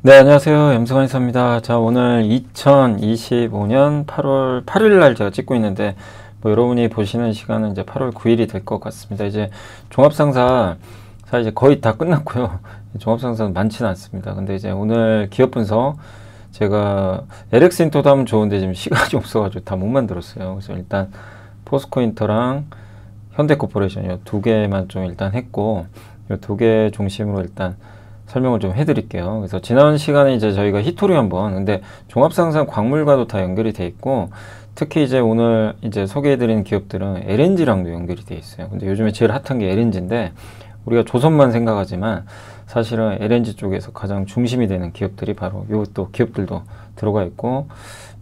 네, 안녕하세요. 염승환이사입니다. 자, 오늘 2025년 8월 8일 날 제가 찍고 있는데, 여러분이 보시는 시간은 이제 8월 9일이 될 것 같습니다. 이제 종합상사, 사실 이제 거의 다 끝났고요. 종합상사는 많지는 않습니다. 근데 이제 오늘 기업 분석, 제가 LX인터도 하면 좋은데 지금 시간이 없어가지고 다 못 만들었어요. 그래서 일단 포스코인터랑 현대코퍼레이션 이 두 개만 좀 일단 했고, 이 두 개 중심으로 일단 설명을 좀 해드릴게요. 그래서 지난 시간에 이제 저희가 히토리 한번, 근데 종합상사 광물과도 다 연결이 돼 있고, 특히 이제 오늘 이제 소개해드리는 기업들은 LNG랑도 연결이 돼 있어요. 근데 요즘에 제일 핫한 게 LNG인데, 우리가 조선만 생각하지만 사실은 LNG 쪽에서 가장 중심이 되는 기업들이 바로 요또 기업들도 들어가 있고,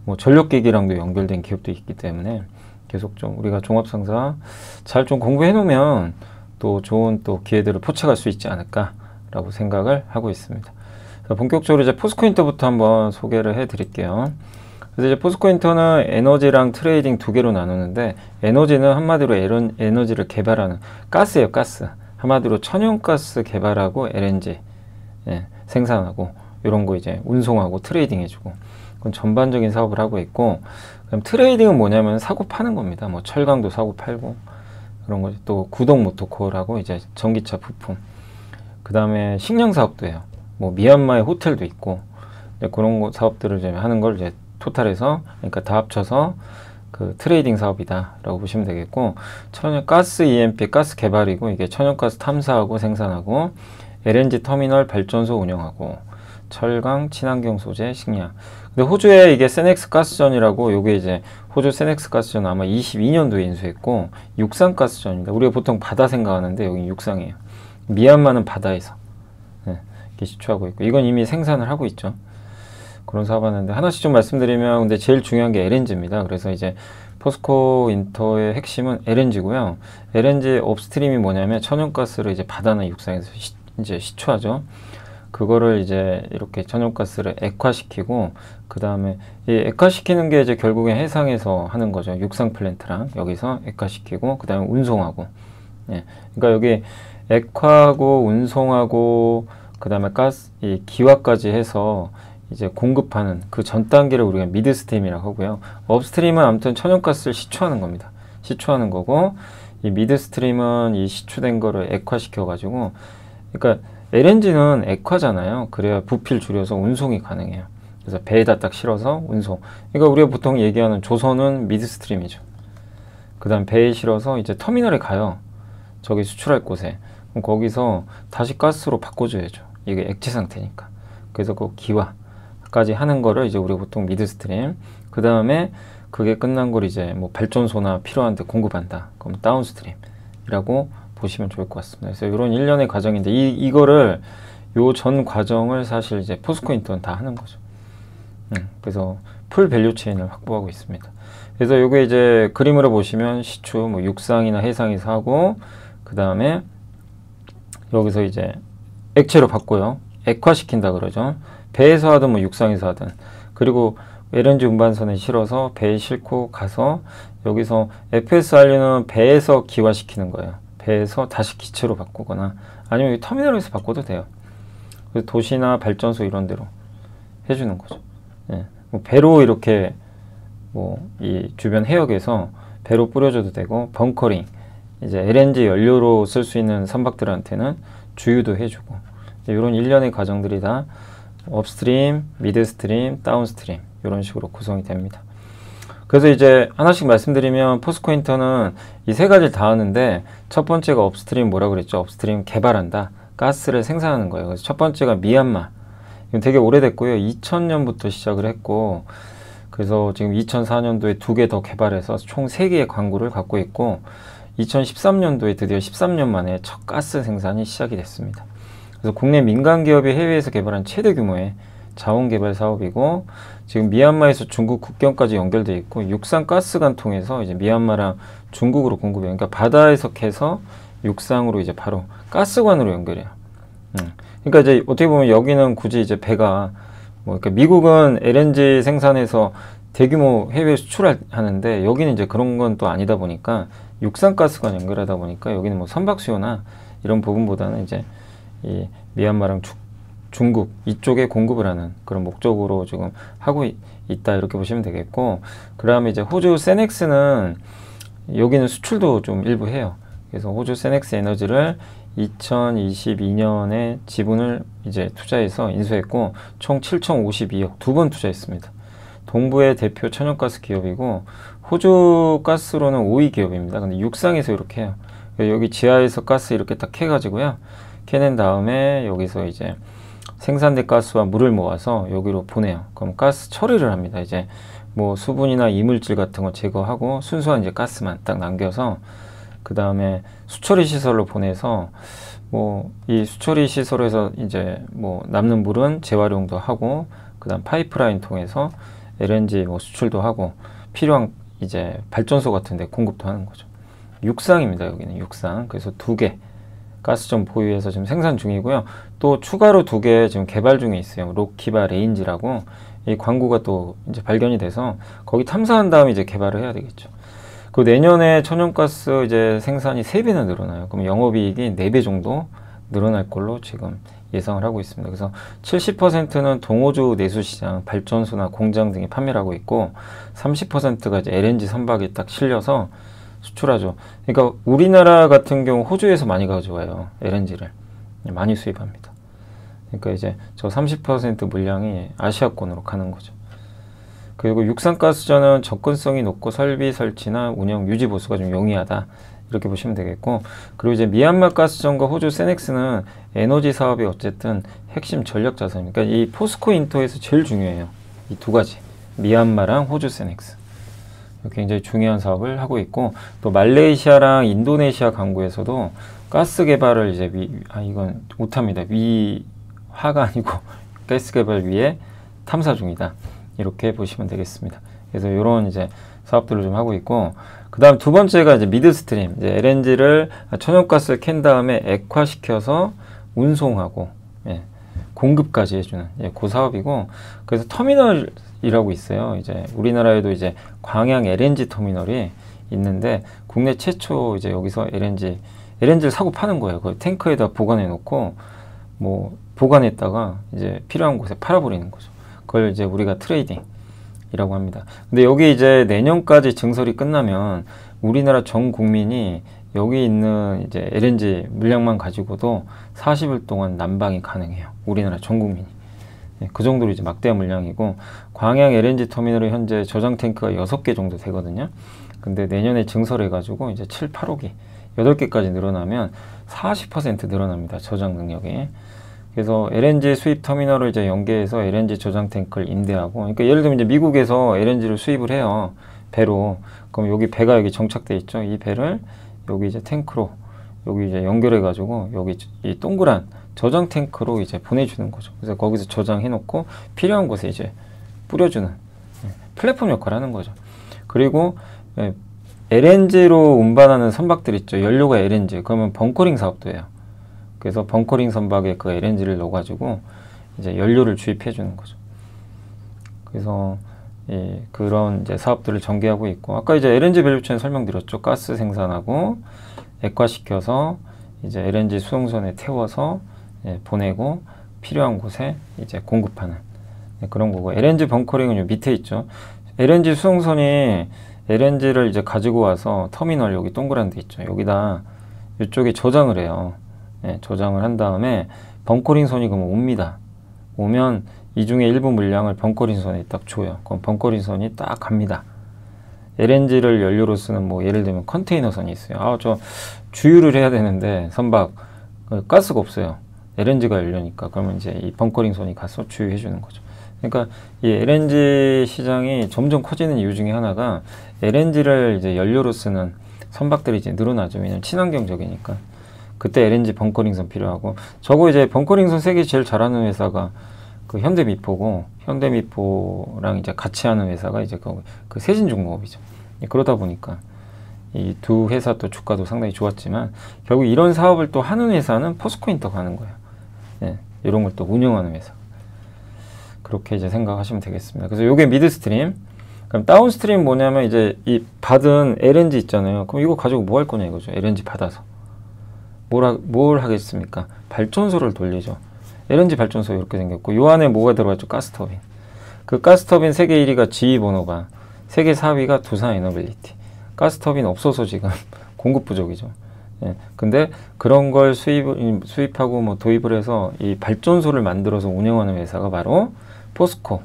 뭐 전력기기랑도 연결된 기업도 있기 때문에 계속 좀 우리가 종합상사 잘 좀 공부해 놓으면 또 좋은 또 기회들을 포착할 수 있지 않을까 라고 생각을 하고 있습니다. 본격적으로 이제 포스코인터부터 한번 소개를 해 드릴게요. 그래서 이제 포스코인터는 에너지랑 트레이딩 두 개로 나누는데, 에너지는 한마디로 에너지를 개발하는 가스예요, 가스. 한마디로 천연가스 개발하고 LNG 생산하고 이런 거 이제 운송하고 트레이딩 해주고, 그건 전반적인 사업을 하고 있고, 그럼 트레이딩은 뭐냐면 사고 파는 겁니다. 뭐 철강도 사고 팔고 그런 거지. 또 구동 모터코어라고 이제 전기차 부품. 그 다음에 식량 사업도 해요. 뭐 미얀마의 호텔도 있고, 그런 사업들을 이제 하는 걸 이제 토탈해서, 그러니까 다 합쳐서 그 트레이딩 사업이다 라고 보시면 되겠고, 천연가스 EMP 가스 개발이고, 이게 천연가스 탐사하고 생산하고, LNG 터미널 발전소 운영하고, 철강 친환경 소재 식량. 근데 호주에 이게 세넥스 가스전이라고, 요게 이제 호주 세넥스 가스전 아마 22년도에 인수했고, 육상가스전입니다. 우리가 보통 바다 생각하는데 여기 육상이에요. 미얀마는 바다에서 이렇게 시추하고 있고, 이건 이미 생산을 하고 있죠. 그런 사업 하는데, 하나씩 좀 말씀드리면, 근데 제일 중요한 게 LNG입니다. 그래서 이제 포스코 인터의 핵심은 LNG고요. LNG 업스트림이 뭐냐면 천연가스를 이제 바다나 육상에서 이제 시추하죠. 그거를 이제 이렇게 천연가스를 액화시키고, 그 다음에 이 액화시키는 게 이제 결국엔 해상에서 하는 거죠. 육상 플랜트랑 여기서 액화시키고, 그 다음에 운송하고. 그러니까 여기 액화하고 운송하고 그 다음에 가스, 이 기화까지 해서 이제 공급하는 그 전 단계를 우리가 미드스트림이라고 하고요. 업스트림은 아무튼 천연가스를 시추하는 겁니다. 시추하는 거고, 이 미드스트림은 이 시추된 거를 액화시켜 가지고, 그러니까 LNG는 액화잖아요. 그래야 부피를 줄여서 운송이 가능해요. 그래서 배에다 딱 실어서 운송. 그러니까 우리가 보통 얘기하는 조선은 미드스트림이죠. 그 다음 배에 실어서 이제 터미널에 가요. 저기 수출할 곳에. 그럼 거기서 다시 가스로 바꿔줘야죠. 이게 액체 상태니까. 그래서 그 기화까지 하는 거를 이제 우리가 보통 미드스트림. 그 다음에 그게 끝난 걸 이제 뭐 발전소나 필요한 데 공급한다. 그럼 다운스트림이라고 보시면 좋을 것 같습니다. 그래서 이런 일련의 과정인데, 이거를 요 전 과정을 사실 이제 포스코인터는 다 하는 거죠. 그래서 풀 밸류 체인을 확보하고 있습니다. 그래서 요게 이제 그림으로 보시면 시추 뭐 육상이나 해상에서 하고, 그 다음에 여기서 이제 액체로 바꿔요. 액화시킨다 그러죠. 배에서 하든 뭐 육상에서 하든. 그리고 LNG 운반선에 실어서 배에 싣고 가서 여기서 FSRU는 배에서 기화시키는 거예요. 배에서 다시 기체로 바꾸거나 아니면 터미널에서 바꿔도 돼요. 그래서 도시나 발전소 이런 데로 해주는 거죠. 뭐 배로 이렇게 뭐 이 주변 해역에서 배로 뿌려줘도 되고, 벙커링 이제 LNG 연료로 쓸 수 있는 선박들한테는 주유도 해주고, 이런 일련의 과정들이 다 업스트림, 미드스트림, 다운스트림 이런 식으로 구성이 됩니다. 그래서 이제 하나씩 말씀드리면, 포스코인터는 이 세 가지를 다 하는데, 첫 번째가 업스트림 뭐라고 그랬죠? 업스트림 개발한다. 가스를 생산하는 거예요. 그래서 첫 번째가 미얀마. 이건 되게 오래됐고요. 2000년부터 시작을 했고, 그래서 지금 2004년도에 두 개 더 개발해서 총 3개의 광구를 갖고 있고, 2013년도에 드디어 13년 만에 첫 가스 생산이 시작이 됐습니다. 그래서 국내 민간 기업이 해외에서 개발한 최대 규모의 자원 개발 사업이고, 지금 미얀마에서 중국 국경까지 연결되어 있고, 육상 가스관 통해서 이제 미얀마랑 중국으로 공급해요. 그러니까 바다에서 캐서 육상으로 이제 바로 가스관으로 연결해요. 그러니까 이제 어떻게 보면 여기는 굳이 이제 배가 뭐, 그러니까 미국은 LNG 생산해서 대규모 해외 수출하는데, 여기는 이제 그런 건 또 아니다 보니까 육상가스관 연결하다 보니까 여기는 뭐 선박 수요나 이런 부분보다는 이제 이 미얀마랑 중국 이쪽에 공급을 하는 그런 목적으로 지금 하고 있다 이렇게 보시면 되겠고, 그 다음에 이제 호주 세넥스는 여기는 수출도 좀 일부 해요. 그래서 호주 세넥스 에너지를 2022년에 지분을 이제 투자해서 인수했고 총 7,052억 두 번 투자했습니다. 동부의 대표 천연가스 기업이고 호주 가스로는 5위 기업입니다. 근데 육상에서 이렇게 해요. 여기 지하에서 가스 이렇게 딱 캐가지고요. 캐낸 다음에 여기서 이제 생산된 가스와 물을 모아서 여기로 보내요. 그럼 가스 처리를 합니다. 이제 뭐 수분이나 이물질 같은 거 제거하고 순수한 이제 가스만 딱 남겨서 그 다음에 수처리 시설로 보내서 뭐 이 수처리 시설에서 이제 뭐 남는 물은 재활용도 하고 그 다음 파이프라인 통해서 LNG 뭐 수출도 하고 필요한 이제 발전소 같은 데 공급도 하는 거죠. 육상입니다. 여기는 육상. 그래서 2개 가스점 보유해서 지금 생산 중이고요. 또 추가로 2개 지금 개발 중에 있어요. 로키바 레인지라고 이 광구가 또 이제 발견이 돼서 거기 탐사한 다음에 이제 개발을 해야 되겠죠. 그 내년에 천연가스 이제 생산이 3배나 늘어나요. 그럼 영업이익이 4배 정도 늘어날 걸로 지금 예상을 하고 있습니다. 그래서 70%는 동호주 내수시장, 발전소나 공장 등에 판매를 하고 있고 30%가 이제 LNG 선박에 딱 실려서 수출하죠. 그러니까 우리나라 같은 경우 호주에서 많이 가져와요. LNG를 많이 수입합니다. 그러니까 이제 저 30% 물량이 아시아권으로 가는 거죠. 그리고 육상가스전은 접근성이 높고 설비 설치나 운영 유지 보수가 좀 용이하다 이렇게 보시면 되겠고, 그리고 이제 미얀마 가스전과 호주 세넥스는 에너지 사업이 어쨌든 핵심 전략 자산입니다. 그러니까 이 포스코 인터에서 제일 중요해요. 이 2가지 미얀마랑 호주 세넥스 굉장히 중요한 사업을 하고 있고, 또 말레이시아랑 인도네시아 강구에서도 가스 개발을 이제 이건 못합니다. 위화가 아니고 가스 개발 위에 탐사 중이다 이렇게 보시면 되겠습니다. 그래서 이런 이제 사업들을 좀 하고 있고, 그 다음 2번째가 이제 미드스트림, 이제 LNG를 천연가스를 캔 다음에 액화시켜서 운송하고 공급까지 해주는 그 사업이고, 그래서 터미널이라고 있어요. 이제 우리나라에도 이제 광양 LNG 터미널이 있는데 국내 최초 이제 여기서 LNG를 사고 파는 거예요. 그 탱크에다 보관해 놓고 뭐 보관했다가 이제 필요한 곳에 팔아버리는 거죠. 그걸 이제 우리가 트레이딩이라고 합니다. 근데 여기 이제 내년까지 증설이 끝나면 우리나라 전 국민이 여기 있는 이제 LNG 물량만 가지고도 40일 동안 난방이 가능해요. 우리나라 전 국민이. 그 정도로 이제 막대한 물량이고, 광양 LNG 터미널은 현재 저장 탱크가 6개 정도 되거든요. 근데 내년에 증설해가지고 이제 7, 8호기, 8개까지 늘어나면 40% 늘어납니다. 저장 능력이. 그래서 LNG 수입 터미널을 이제 연계해서 LNG 저장 탱크를 임대하고, 그러니까 예를 들면 이제 미국에서 LNG를 수입을 해요. 배로. 그럼 여기 배가 여기 정착돼 있죠. 이 배를 여기 이제 탱크로 여기 이제 연결해 가지고 여기 이 동그란 저장 탱크로 이제 보내주는 거죠. 그래서 거기서 저장해 놓고 필요한 곳에 이제 뿌려주는 플랫폼 역할을 하는 거죠. 그리고 LNG로 운반하는 선박들 있죠. 연료가 LNG. 그러면 벙커링 사업도 해요. 그래서 벙커링 선박에 그 LNG를 넣어가지고 이제 연료를 주입해 주는 거죠. 그래서 그런 이제 사업들을 전개하고 있고, 아까 이제 LNG 밸류체인 설명드렸죠. 가스 생산하고 액화시켜서 이제 LNG 수송선에 태워서 보내고 필요한 곳에 이제 공급하는 그런 거고, LNG 벙커링은 요 밑에 있죠. LNG 수송선이 LNG를 이제 가지고 와서 터미널 여기 동그란 데 있죠. 여기다 이쪽에 저장을 해요. 저장을 한 다음에 벙커링 선이 그러면 옵니다. 오면 이 중에 일부 물량을 벙커링 선에 딱 줘요. 그럼 벙커링 선이 딱 갑니다. LNG를 연료로 쓰는 뭐 예를 들면 컨테이너 선이 있어요. 저 주유를 해야 되는데 선박 가스가 없어요. LNG가 연료니까. 그러면 이제 이 벙커링 선이 가서 주유해 주는 거죠. 그러니까 이 LNG 시장이 점점 커지는 이유 중에 하나가 LNG를 이제 연료로 쓰는 선박들이 이제 늘어나죠. 왜냐면 친환경적이니까. 그때 LNG 벙커링선 필요하고, 저거 이제 벙커링선 세계 제일 잘하는 회사가 그 현대미포고, 현대미포랑 이제 같이 하는 회사가 이제 그 세진중공업이죠. 그러다 보니까 이 두 회사 또 주가도 상당히 좋았지만, 결국 이런 사업을 또 하는 회사는 포스코인터가 하는 거예요. 이런 걸 또 운영하는 회사. 그렇게 이제 생각하시면 되겠습니다. 그래서 요게 미드스트림. 그럼 다운스트림 뭐냐면 이제 이 받은 LNG 있잖아요. 그럼 이거 가지고 뭐 할 거냐 이거죠. LNG 받아서 뭘 하겠습니까? 발전소를 돌리죠. LNG 발전소 이렇게 생겼고 요 안에 뭐가 들어갔죠? 가스터빈. 그 가스터빈 세계 1위가 GE 번호가, 세계 4위가 두산 에너빌리티. 가스터빈 없어서 지금 공급 부족이죠. 예. 근데 그런 걸 수입하고 뭐 도입을 해서 이 발전소를 만들어서 운영하는 회사가 바로 포스코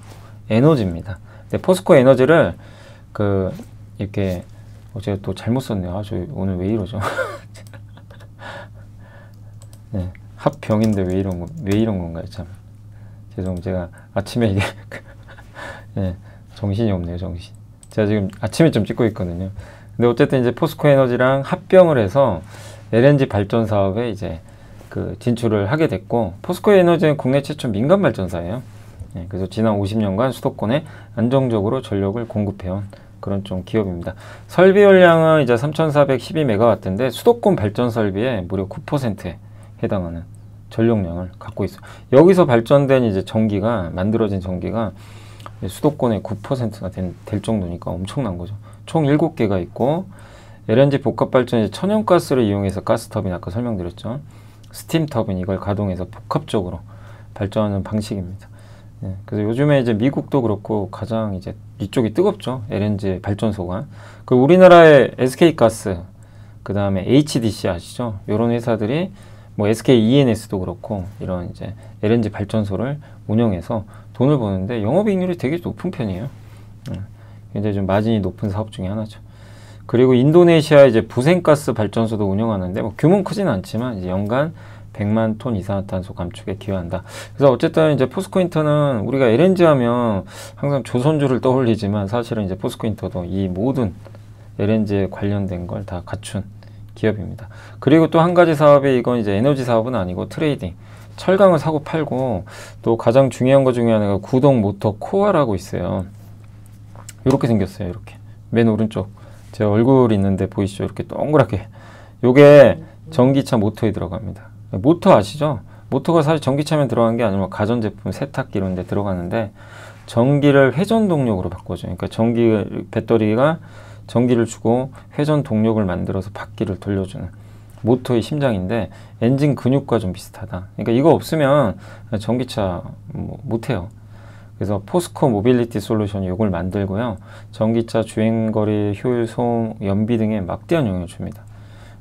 에너지입니다. 근데 포스코 에너지를 이렇게 제가 또 잘못 썼네요. 아, 저 오늘 왜 이러죠? 네, 합병인데 왜 이런 건가요? 참 죄송. 제가 아침에 이게 네, 정신이 없네요. 정신. 제가 지금 아침에 좀 찍고 있거든요. 근데 어쨌든 이제 포스코 에너지랑 합병을 해서 LNG 발전 사업에 이제 진출을 하게 됐고, 포스코 에너지는 국내 최초 민간 발전사예요. 네, 그래서 지난 50년간 수도권에 안정적으로 전력을 공급해온 그런 좀 기업입니다. 설비 용량은 이제 3,412메가와트인데 수도권 발전 설비의 무려 9%에 해당하는 전력량을 갖고 있어요. 여기서 발전된 이제 만들어진 전기가 수도권의 9%가 될 정도니까 엄청난 거죠. 총 7개가 있고, LNG 복합발전이 천연가스를 이용해서 가스터빈 아까 설명드렸죠. 스팀터빈 이걸 가동해서 복합적으로 발전하는 방식입니다. 네, 그래서 요즘에 이제 미국도 그렇고 가장 이제 이쪽이 뜨겁죠. LNG 발전소가. 그 우리나라의 SK가스, 그 다음에 HDC 아시죠? 이런 회사들이 뭐 SK ENS도 그렇고 이런 이제 LNG 발전소를 운영해서 돈을 버는데 영업이익률이 되게 높은 편이에요. 굉장히 좀 마진이 높은 사업 중에 하나죠. 그리고 인도네시아 이제 부생가스 발전소도 운영하는데 뭐 규모는 크진 않지만 이제 연간 100만 톤 이산화탄소 감축에 기여한다. 그래서 어쨌든 이제 포스코인터는 우리가 LNG 하면 항상 조선주를 떠올리지만 사실은 이제 포스코인터도 이 모든 LNG에 관련된 걸 다 갖춘 기업입니다. 그리고 또 한 가지 사업이, 이건 이제 에너지 사업은 아니고 트레이딩. 철강을 사고 팔고, 또 가장 중요한 것 중에 하나가 구동 모터 코어라고 있어요. 이렇게 생겼어요. 이렇게. 맨 오른쪽. 제 얼굴 있는데 보이시죠? 이렇게 동그랗게. 요게 전기차 모터에 들어갑니다. 모터 아시죠? 모터가 사실 전기차면 들어간 게 아니라 가전제품, 세탁기 이런 데 들어가는데 전기를 회전 동력으로 바꿔줘요. 그러니까 배터리가 전기를 주고 회전 동력을 만들어서 바퀴를 돌려주는 모터의 심장인데 엔진 근육과 좀 비슷하다. 그러니까 이거 없으면 전기차 못해요. 그래서 포스코 모빌리티 솔루션이 이걸 만들고요. 전기차 주행거리, 효율, 소음, 연비 등에 막대한 영향을 줍니다.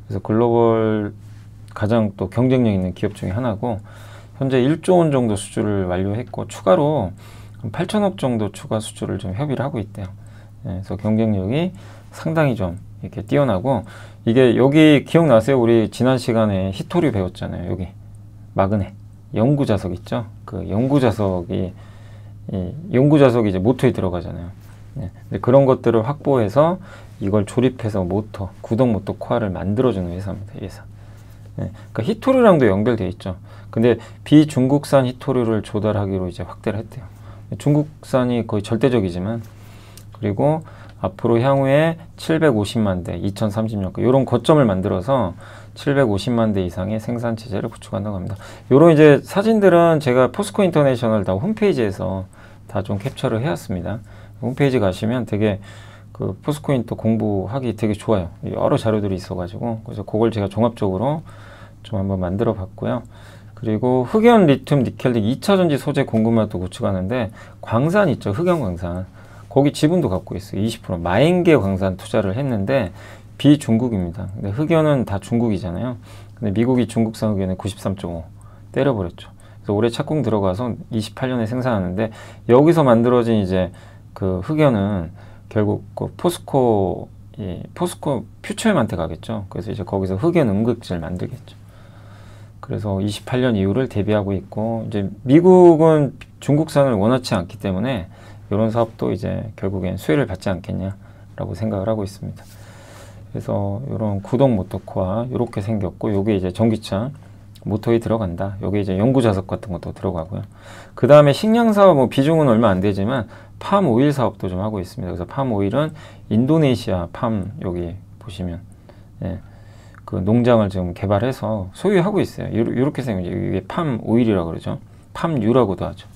그래서 글로벌 가장 또 경쟁력 있는 기업 중에 하나고, 현재 1조 원 정도 수주를 완료했고 추가로 8천억 정도 추가 수주를 좀 협의를 하고 있대요. 그래서 경쟁력이 상당히 좀 이렇게 뛰어나고, 이게 여기 기억나세요? 우리 지난 시간에 히토류 배웠잖아요. 여기 마그넷 연구자석 있죠? 그 연구자석이 이제 모터에 들어가잖아요. 근데 그런 것들을 확보해서 이걸 조립해서 모터, 구동 모터 코어를 만들어주는 회사입니다. 이 회사. 그러니까 히토류랑도 연결되어 있죠. 근데 비중국산 히토류를 조달하기로 이제 확대를 했대요. 중국산이 거의 절대적이지만, 그리고 앞으로 향후에 750만 대, 2030년까지 이런 거점을 만들어서 750만 대 이상의 생산 체제를 구축한다고 합니다. 이런 이제 사진들은 제가 포스코 인터내셔널 다 홈페이지에서 다 좀 캡처를 해왔습니다. 홈페이지 가시면 되게 포스코 인터 공부하기 되게 좋아요. 여러 자료들이 있어가지고, 그래서 그걸 제가 종합적으로 좀 한번 만들어 봤고요. 그리고 흑연, 리튬, 니켈 등 2차전지 소재 공급망도 구축하는데, 광산 있죠. 흑연 광산. 거기 지분도 갖고 있어요. 20%. 마엔게 광산 투자를 했는데 비중국입니다. 근데 흑연은 다 중국이잖아요. 근데 미국이 중국산 흑연에 93.5 때려버렸죠. 그래서 올해 착공 들어가서 28년에 생산하는데, 여기서 만들어진 이제 그 흑연은 결국 포스코 퓨처엠한테 가겠죠. 그래서 이제 거기서 흑연 음극재를 만들겠죠. 그래서 28년 이후를 대비하고 있고, 이제 미국은 중국산을 원하지 않기 때문에 이런 사업도 이제 결국엔 수혜를 받지 않겠냐라고 생각을 하고 있습니다. 그래서 이런 구동 모터 코어 이렇게 생겼고, 요게 이제 전기차 모터에 들어간다. 요게 이제 연구 자석 같은 것도 들어가고요. 그 다음에 식량 사업 비중은 얼마 안 되지만 팜 오일 사업도 좀 하고 있습니다. 그래서 팜 오일은 인도네시아 팜, 여기 보시면 그 농장을 지금 개발해서 소유하고 있어요. 이렇게 생긴, 이게 팜 오일이라고 그러죠. 팜유라고도 하죠.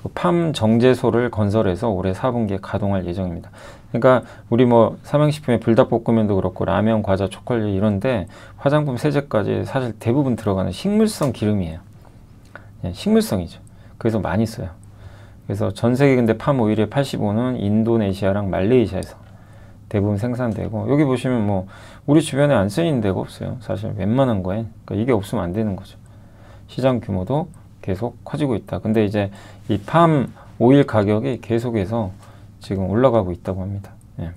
그 팜 정제소를 건설해서 올해 4분기에 가동할 예정입니다. 그러니까 우리 뭐 삼양식품의 불닭볶음면도 그렇고 라면, 과자, 초콜릿 이런데 화장품, 세제까지 사실 대부분 들어가는 식물성 기름이에요. 예, 식물성이죠. 그래서 많이 써요. 그래서 전 세계 근데 팜 오일의 85는 인도네시아랑 말레이시아에서 대부분 생산되고, 여기 보시면 뭐 우리 주변에 안 쓰이는 데가 없어요. 사실 웬만한 거에. 그러니까 이게 없으면 안 되는 거죠. 시장 규모도 계속 커지고 있다. 근데 이제 이 팜 오일 가격이 계속해서 지금 올라가고 있다고 합니다. 예.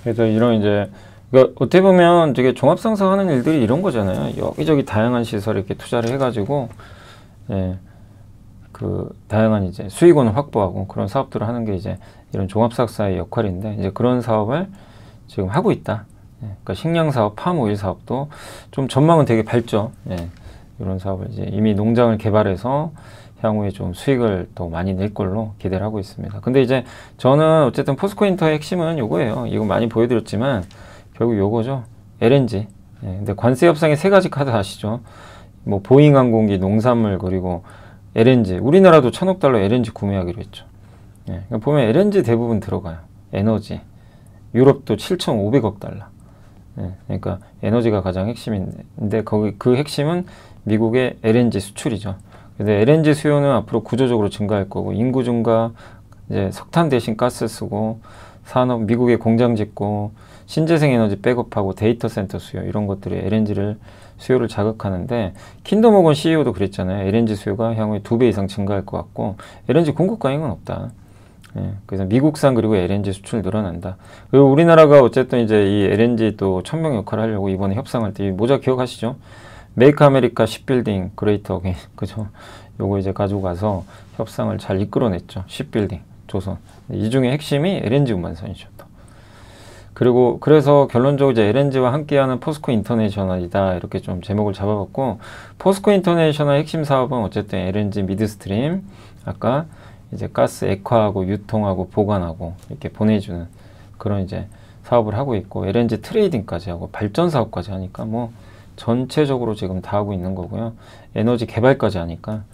그래서 이런 이제, 그러니까 어떻게 보면 되게 종합상사 하는 일들이 이런 거잖아요. 여기저기 다양한 시설에 이렇게 투자를 해가지고, 예, 그 다양한 이제 수익원을 확보하고 그런 사업들을 하는 게 이제 이런 종합상사의 역할인데, 이제 그런 사업을 지금 하고 있다. 예, 그러니까 식량 사업, 팜 오일 사업도 좀 전망은 되게 밝죠. 예, 이런 사업을 이제 이미 농장을 개발해서 향후에 좀 수익을 더 많이 낼 걸로 기대를 하고 있습니다. 근데 이제 저는 어쨌든 포스코인터의 핵심은 요거예요. 이거 많이 보여드렸지만 결국 요거죠. LNG. 예, 근데 관세 협상의 세 가지 카드 아시죠? 뭐 보잉 항공기, 농산물, 그리고 LNG. 우리나라도 1,000억 달러 LNG 구매하기로 했죠. 예, 그러니까 보면 LNG 대부분 들어가요. 에너지. 유럽도 7,500억 달러. 예, 그러니까 에너지가 가장 핵심인데 거기 그 핵심은 미국의 LNG 수출이죠. 근데 LNG 수요는 앞으로 구조적으로 증가할 거고, 인구 증가, 이제 석탄 대신 가스 쓰고, 산업, 미국의 공장 짓고, 신재생 에너지 백업하고, 데이터 센터 수요, 이런 것들이 LNG를 수요를 자극하는데, 킨덤 오건 CEO도 그랬잖아요. LNG 수요가 향후에 2배 이상 증가할 것 같고, LNG 공급 과잉은 없다. 예, 그래서 미국산 그리고 LNG 수출 늘어난다. 그리고 우리나라가 어쨌든 이제 이 LNG 또 천명 역할을 하려고 이번에 협상할 때 이 모자 기억하시죠? 메이크 아메리카 쉽빌딩 그레이터 어게인, 그죠? 요거 이제 가지고 가서 협상을 잘 이끌어냈죠. 쉽빌딩 조선. 이 중에 핵심이 LNG 운반선이죠. 또. 그리고 그래서 결론적으로 이제 LNG와 함께하는 포스코 인터내셔널이다, 이렇게 좀 제목을 잡아봤고, 포스코 인터내셔널 핵심 사업은 어쨌든 LNG 미드스트림, 아까 이제 가스 액화하고 유통하고 보관하고 이렇게 보내주는 그런 이제 사업을 하고 있고, LNG 트레이딩까지 하고 발전 사업까지 하니까 뭐 전체적으로 지금 다 하고 있는 거고요. 에너지 개발까지 하니까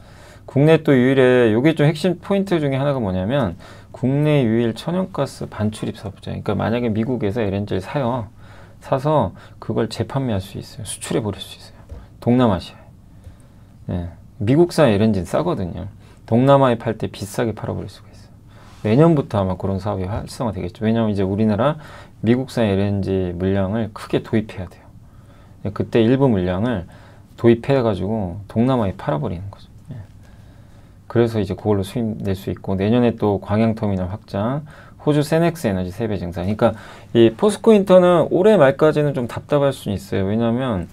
국내 또 유일의, 요게 좀 핵심 포인트 중에 하나가 뭐냐면 국내 유일 천연가스 반출입 사업자. 그러니까 만약에 미국에서 LNG를 사요. 사서 그걸 재판매할 수 있어요. 수출해 버릴 수 있어요. 동남아시아에. 예. 미국산 LNG는 싸거든요. 동남아에 팔 때 비싸게 팔아버릴 수가 있어요. 내년부터 아마 그런 사업이 활성화되겠죠. 왜냐하면 이제 우리나라 미국산 LNG 물량을 크게 도입해야 돼요. 그때 일부 물량을 도입해가지고 동남아에 팔아버리는 거죠. 예. 그래서 이제 그걸로 수입 낼 수 있고, 내년에 또 광양터미널 확장, 호주 세넥스 에너지 3배 증산. 그러니까 이 포스코인터는 올해 말까지는 좀 답답할 수 있어요. 왜냐하면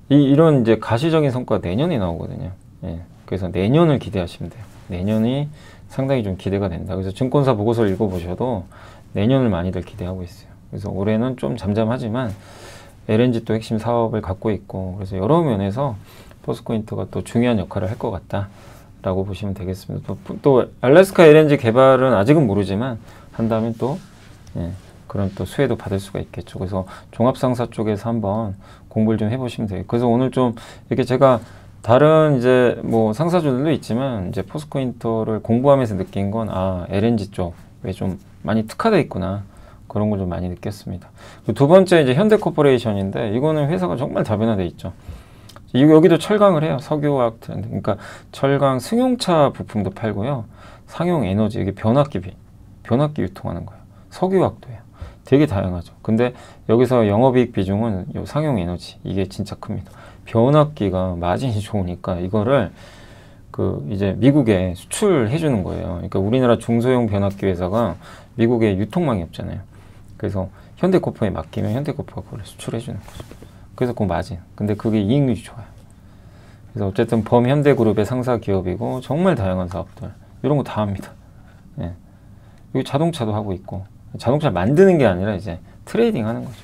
이런 이제 가시적인 성과가 내년에 나오거든요. 예. 그래서 내년을 기대하시면 돼요. 내년이 상당히 좀 기대가 된다. 그래서 증권사 보고서를 읽어보셔도 내년을 많이들 기대하고 있어요. 그래서 올해는 좀 잠잠하지만 LNG 또 핵심 사업을 갖고 있고, 그래서 여러 면에서 포스코인터가 또 중요한 역할을 할 것 같다라고 보시면 되겠습니다. 또 알래스카 LNG 개발은 아직은 모르지만 한다면 또 예, 그런 또 수혜도 받을 수가 있겠죠. 그래서 종합상사 쪽에서 한번 공부를 좀 해보시면 돼요. 그래서 오늘 좀 이렇게 제가 다른 이제 뭐 상사주들도 있지만 이제 포스코인터를 공부하면서 느낀 건, 아, LNG 쪽에 좀 많이 특화되어 있구나. 그런 걸 좀 많이 느꼈습니다. 두 번째 이제 현대코퍼레이션인데, 이거는 회사가 정말 다변화되어 있죠. 여기도 철강을 해요. 석유화학 트렌드. 그러니까 철강 승용차 부품도 팔고요. 상용 에너지, 이게 변압기 유통하는 거예요. 석유화학도 해요. 되게 다양하죠. 근데 여기서 영업이익 비중은 요 상용 에너지, 이게 진짜 큽니다. 변압기가 마진이 좋으니까 이거를 그 이제 미국에 수출해 주는 거예요. 그러니까 우리나라 중소형 변압기 회사가 미국에 유통망이 없잖아요. 그래서 현대코퍼에 맡기면 현대코퍼가 그걸 수출해 주는 거죠. 그래서 그 마진. 근데 그게 이익률이 좋아요. 그래서 어쨌든 범현대그룹의 상사 기업이고 정말 다양한 사업들 이런 거 다 합니다. 예. 여기 자동차도 하고 있고, 자동차 만드는 게 아니라 이제 트레이딩 하는 거죠.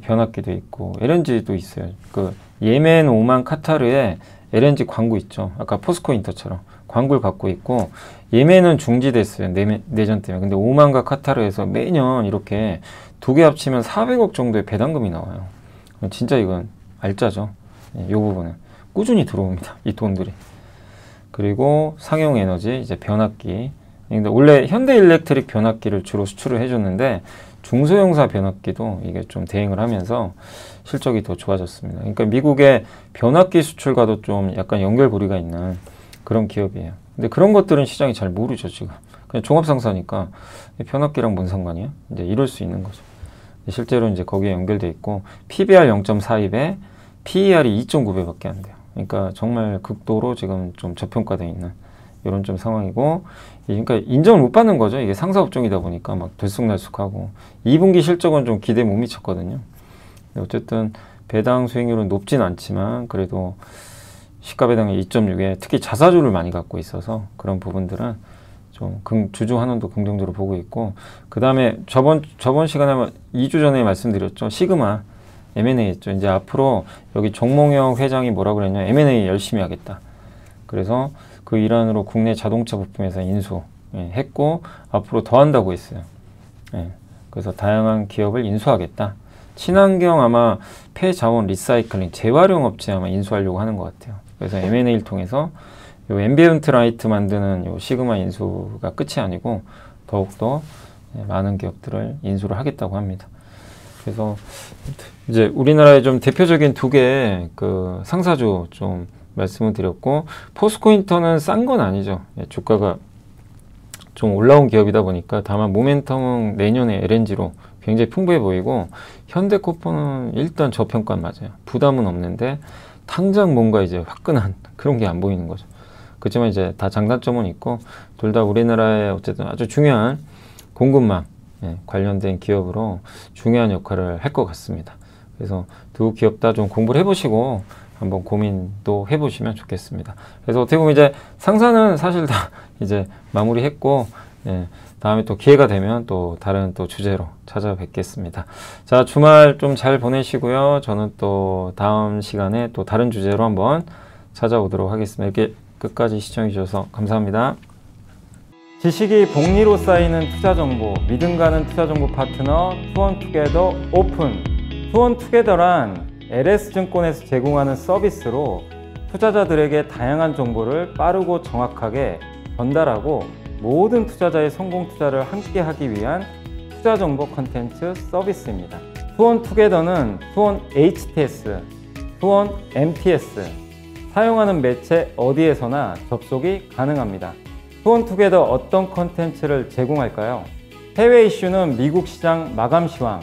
변압기도 있고 LNG도 있어요. 그 예멘, 오만, 카타르에 LNG 광구 있죠. 아까 포스코인터처럼 광구를 갖고 있고, 예멘은 중지됐어요. 내전 때문에. 근데 오만과 카타르에서 매년 이렇게 두 개 합치면 400억 정도의 배당금이 나와요. 진짜 이건 알짜죠. 이 부분은 꾸준히 들어옵니다. 이 돈들이. 그리고 상용 에너지, 이제 변압기. 근데 원래 현대일렉트릭 변압기를 주로 수출을 해줬는데 중소형사 변압기도 이게 좀 대응을 하면서 실적이 더 좋아졌습니다. 그러니까 미국의 변압기 수출과도 좀 약간 연결고리가 있는 그런 기업이에요. 근데 그런 것들은 시장이 잘 모르죠, 지금. 그냥 종합상사니까 변압기랑 뭔 상관이야? 이제 이럴 수 있는 거죠. 실제로 이제 거기에 연결돼 있고 PBR 0.42배, PER이 2.9배밖에 안 돼요. 그러니까 정말 극도로 지금 좀 저평가되어 있는 이런 좀 상황이고, 그러니까 인정을 못 받는 거죠. 이게 상사업종이다 보니까 막 들쑥날쑥하고 2분기 실적은 좀 기대에 못 미쳤거든요. 어쨌든 배당 수익률은 높진 않지만 그래도 시가 배당이 2.6에 특히 자사주를 많이 갖고 있어서 그런 부분들은 좀 주주 환원도 긍정적으로 보고 있고, 그 다음에 저번 시간에 2주 전에 말씀드렸죠. 시그마 M&A 했죠. 이제 앞으로 여기 정몽영 회장이 뭐라고 그랬냐, M&A 열심히 하겠다. 그래서 그 일환으로 국내 자동차 부품회사 인수 했고 앞으로 더 한다고 했어요. 그래서 다양한 기업을 인수하겠다. 친환경 아마 폐자원 리사이클링 재활용 업체 아마 인수하려고 하는 것 같아요. 그래서 M&A를 통해서 요 앰비언트 라이트 만드는 요 시그마 인수가 끝이 아니고 더욱더 많은 기업들을 인수를 하겠다고 합니다. 그래서 이제 우리나라의 좀 대표적인 두 개의 그 상사주 좀 말씀을 드렸고, 포스코인터는 싼 건 아니죠. 주가가 좀 올라온 기업이다 보니까 다만 모멘텀은 내년에 LNG로 굉장히 풍부해 보이고, 현대코퍼는 일단 저평가 맞아요. 부담은 없는데 당장 뭔가 이제 화끈한 그런 게 안 보이는 거죠. 그렇지만 이제 다 장단점은 있고 둘 다 우리나라의 어쨌든 아주 중요한 공급망 관련된 기업으로 중요한 역할을 할 것 같습니다. 그래서 두 기업 다 좀 공부를 해보시고 한번 고민도 해보시면 좋겠습니다. 그래서 어떻게 보면 이제 상사는 사실 다 이제 마무리했고, 다음에 또 기회가 되면 또 다른 또 주제로 찾아뵙겠습니다. 자, 주말 좀 잘 보내시고요. 저는 또 다음 시간에 또 다른 주제로 한번 찾아오도록 하겠습니다. 이렇게 끝까지 시청해 주셔서 감사합니다. 지식이 복리로 쌓이는 투자정보, 믿음 가는 투자정보 파트너 투원투게더 오픈. 투원투게더란 LS증권에서 제공하는 서비스로 투자자들에게 다양한 정보를 빠르고 정확하게 전달하고 모든 투자자의 성공 투자를 함께 하기 위한 투자정보 컨텐츠 서비스입니다. 투원투게더는 투원 HTS, 투원 MTS, 사용하는 매체 어디에서나 접속이 가능합니다. 투원투게더 어떤 컨텐츠를 제공할까요? 해외 이슈는 미국 시장 마감 시황,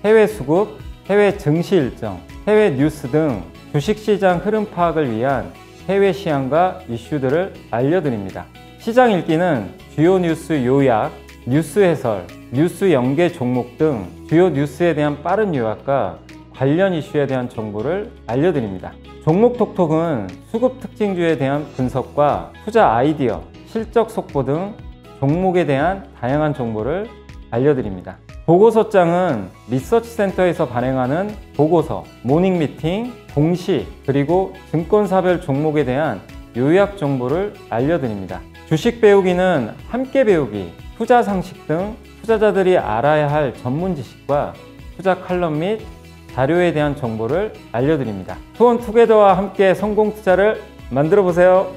해외 수급, 해외 증시 일정, 해외 뉴스 등 주식시장 흐름 파악을 위한 해외 시황과 이슈들을 알려드립니다. 시장 읽기는 주요 뉴스 요약, 뉴스 해설, 뉴스 연계 종목 등 주요 뉴스에 대한 빠른 요약과 관련 이슈에 대한 정보를 알려드립니다. 종목 톡톡은 수급 특징주에 대한 분석과 투자 아이디어, 실적 속보 등 종목에 대한 다양한 정보를 알려드립니다. 보고서장은 리서치센터에서 발행하는 보고서, 모닝미팅, 공시, 그리고 증권사별 종목에 대한 요약 정보를 알려드립니다. 주식 배우기는 함께 배우기, 투자 상식 등 투자자들이 알아야 할 전문 지식과 투자 칼럼 및 자료에 대한 정보를 알려드립니다. 투원투게더와 함께 성공 투자를 만들어 보세요.